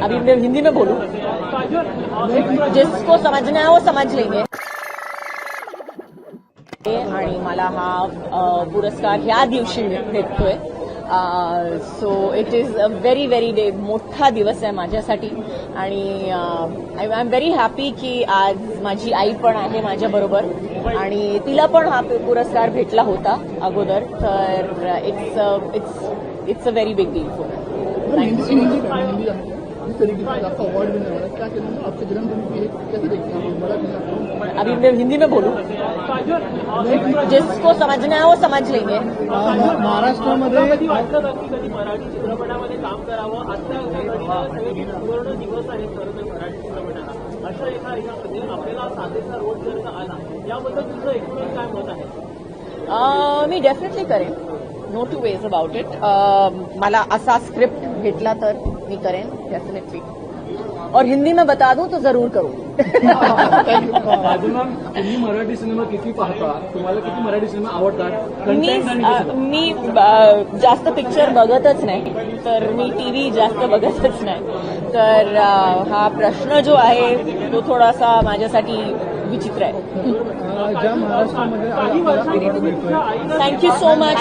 अभी मैं हिंदी में बोलूं, जिसको समझना है वो समझ लेंगे. आणि मला हा पुरस्कार ह्या दिवशी भेटतोय. So it is a very very day, मोठा दिवस आहे माझ्यासाठी. आणि आय एम व्हेरी हॅपी की आज माझी आई पण आहे माझ्याबरोबर आणि तिला पण हा पुरस्कार भेटला होता अगोदर. तर it's a very big deal for me. अभी मैं हिंदी में बोलूं, जिसको समझना है वो समझ लेंगे. महाराष्ट्रामध्ये कधी वाटतं की कधी मराठी चित्रपटामध्ये काम करावं, आता पूर्ण दिवस आहे मराठी चित्रपटाला, अशा एका ह्याच्यामध्ये आपल्याला साजेसा रोल जर का आला, याबद्दल तुझं एकूणच काय मत आहे? मी डेफिनेटली करेन. No two ways about it. मला असा स्क्रिप्ट भेटला तर मी करेन डेफिनेटली. और हिंदी में बता दूं तो जरूर करूं. तुम्ही मराठी सिनेमा किती पाहता? तुम्हाला किती मराठी सिनेमा आवडतात? मी जास्त पिक्चर बघतच नाही, तर मी टीव्ही जास्त बघतच नाही. तर हा प्रश्न जो आहे तो थोडासा माझ्यासाठी विचित्र आहे. ज्या महाराष्ट्रामध्ये थँक्यू सो मच.